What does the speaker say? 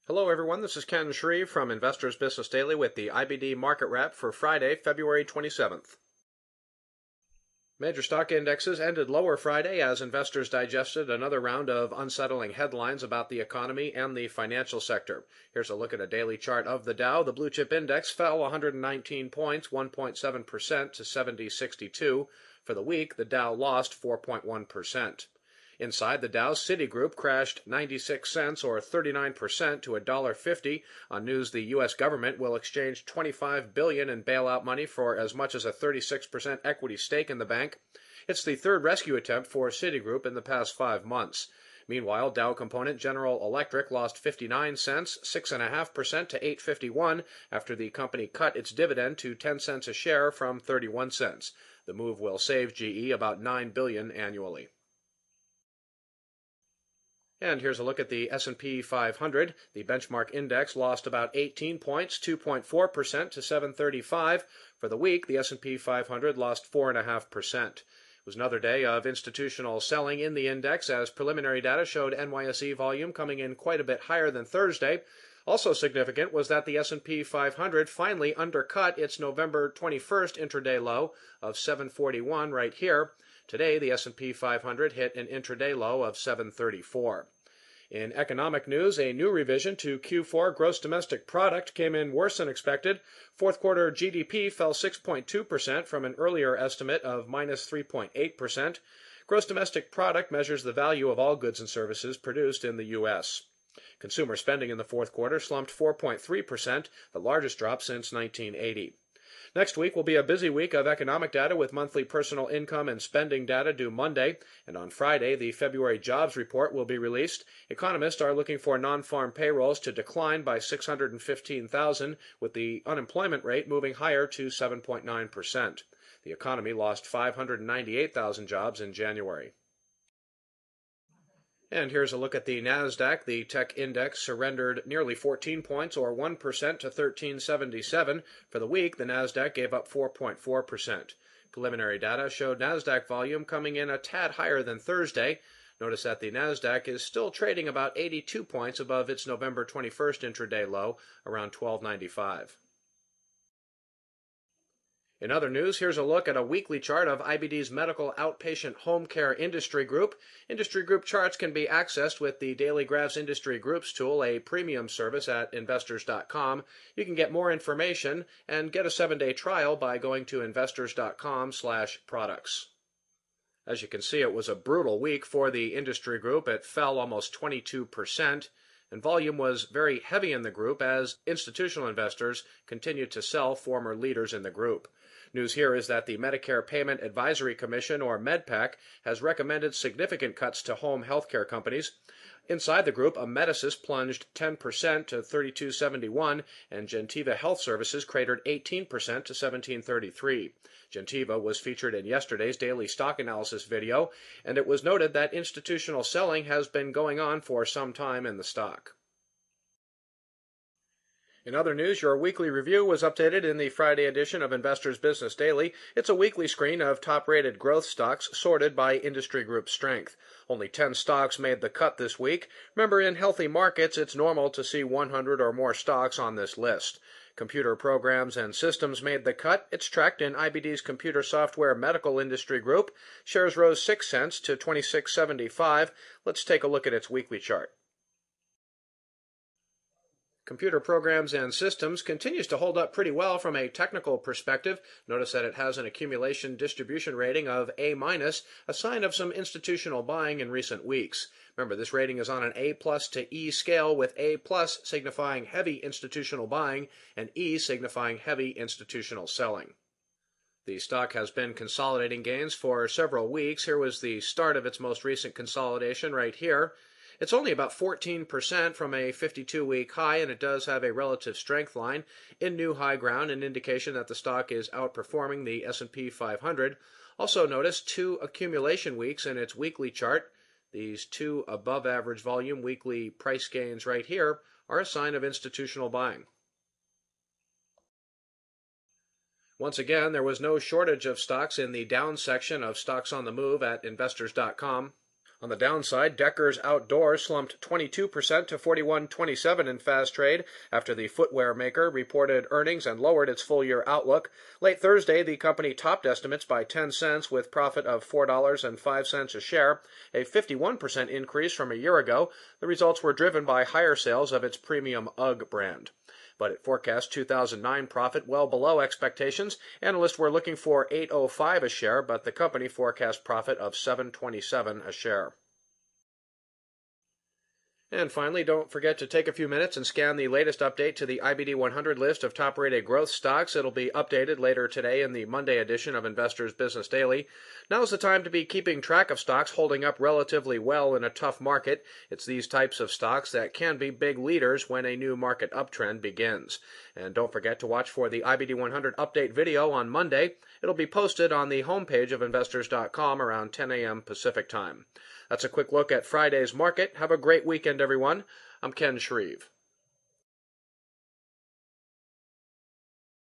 Hello everyone, this is Ken Shreve from Investors Business Daily with the IBD Market Wrap for Friday, February 27th. Major stock indexes ended lower Friday as investors digested another round of unsettling headlines about the economy and the financial sector. Here's a look at a daily chart of the Dow. The blue chip index fell 119 points, 1.7% to 7062. For the week, the Dow lost 4.1%. Inside the Dow, Citigroup crashed 96 cents or 39% to $1.50 on news the U.S. government will exchange $25 billion in bailout money for as much as a 36% equity stake in the bank. It's the third rescue attempt for Citigroup in the past 5 months. Meanwhile, Dow component General Electric lost 59 cents, 6.5% to $8.51 after the company cut its dividend to 10 cents a share from 31 cents. The move will save GE about $9 billion annually. And here's a look at the S&P 500. The benchmark index lost about 18 points, 2.4% to 735. For the week, the S&P 500 lost 4.5%. It was another day of institutional selling in the index as preliminary data showed NYSE volume coming in quite a bit higher than Thursday. Also significant was that the S&P 500 finally undercut its November 21st intraday low of 741 right here. Today, the S&P 500 hit an intraday low of 734. In economic news, a new revision to Q4 gross domestic product came in worse than expected. Fourth quarter GDP fell 6.2% from an earlier estimate of minus 3.8%. Gross domestic product measures the value of all goods and services produced in the U.S. Consumer spending in the fourth quarter slumped 4.3%, the largest drop since 1980. Next week will be a busy week of economic data with monthly personal income and spending data due Monday, and on Friday the February jobs report will be released. Economists are looking for non-farm payrolls to decline by 615,000, with the unemployment rate moving higher to 7.9%. The economy lost 598,000 jobs in January. And here's a look at the NASDAQ. The tech index surrendered nearly 14 points or 1% to 1377. For the week, the NASDAQ gave up 4.4%. Preliminary data showed NASDAQ volume coming in a tad higher than Thursday. Notice that the NASDAQ is still trading about 82 points above its November 21st intraday low, around 1295. In other news, here's a look at a weekly chart of IBD's medical outpatient home care industry group. Industry group charts can be accessed with the Daily Graphs Industry Groups tool, a premium service at investors.com. You can get more information and get a 7-day trial by going to investors.com/products. As you can see, it was a brutal week for the industry group. It fell almost 22%. And volume was very heavy in the group as institutional investors continued to sell former leaders in the group. News here is that the Medicare Payment Advisory Commission, or MedPAC, has recommended significant cuts to home healthcare companies. Inside the group, Amedisys plunged 10% to $32.71, and Gentiva Health Services cratered 18% to $17.33. Gentiva was featured in yesterday's daily stock analysis video, and it was noted that institutional selling has been going on for some time in the stock. In other news, your weekly review was updated in the Friday edition of Investors Business Daily. It's a weekly screen of top-rated growth stocks sorted by industry group strength. Only 10 stocks made the cut this week. Remember, in healthy markets, it's normal to see 100 or more stocks on this list. Computer Programs and Systems made the cut. It's tracked in IBD's Computer Software Medical Industry Group. Shares rose 6 cents to $26.75. Let's take a look at its weekly chart. Computer Programs and Systems continues to hold up pretty well from a technical perspective. Notice that it has an accumulation distribution rating of A-, a sign of some institutional buying in recent weeks. Remember, this rating is on an A+ to E scale, with A+ signifying heavy institutional buying and E signifying heavy institutional selling. The stock has been consolidating gains for several weeks. Here was the start of its most recent consolidation right here. It's only about 14% from a 52-week high, and it does have a relative strength line in new high ground, an indication that the stock is outperforming the S&P 500. Also notice 2 accumulation weeks in its weekly chart. These 2 above-average volume weekly price gains right here are a sign of institutional buying. Once again, there was no shortage of stocks in the down section of Stocks on the Move at investors.com. On the downside, Decker's Outdoor slumped 22% to 41.27 in fast trade after the footwear maker reported earnings and lowered its full-year outlook. Late Thursday, the company topped estimates by 10 cents with profit of $4.05 a share, a 51% increase from a year ago. The results were driven by higher sales of its premium UGG brand. But it forecast 2009 profit well below expectations. Analysts were looking for $8.05 a share, but the company forecast profit of $7.27 a share. And finally, don't forget to take a few minutes and scan the latest update to the IBD 100 list of top-rated growth stocks. It'll be updated later today in the Monday edition of Investors Business Daily. Now's the time to be keeping track of stocks holding up relatively well in a tough market. It's these types of stocks that can be big leaders when a new market uptrend begins. And don't forget to watch for the IBD 100 update video on Monday. It'll be posted on the homepage of investors.com around 10 a.m. Pacific time. That's a quick look at Friday's market. Have a great weekend, everyone. I'm Ken Shreve.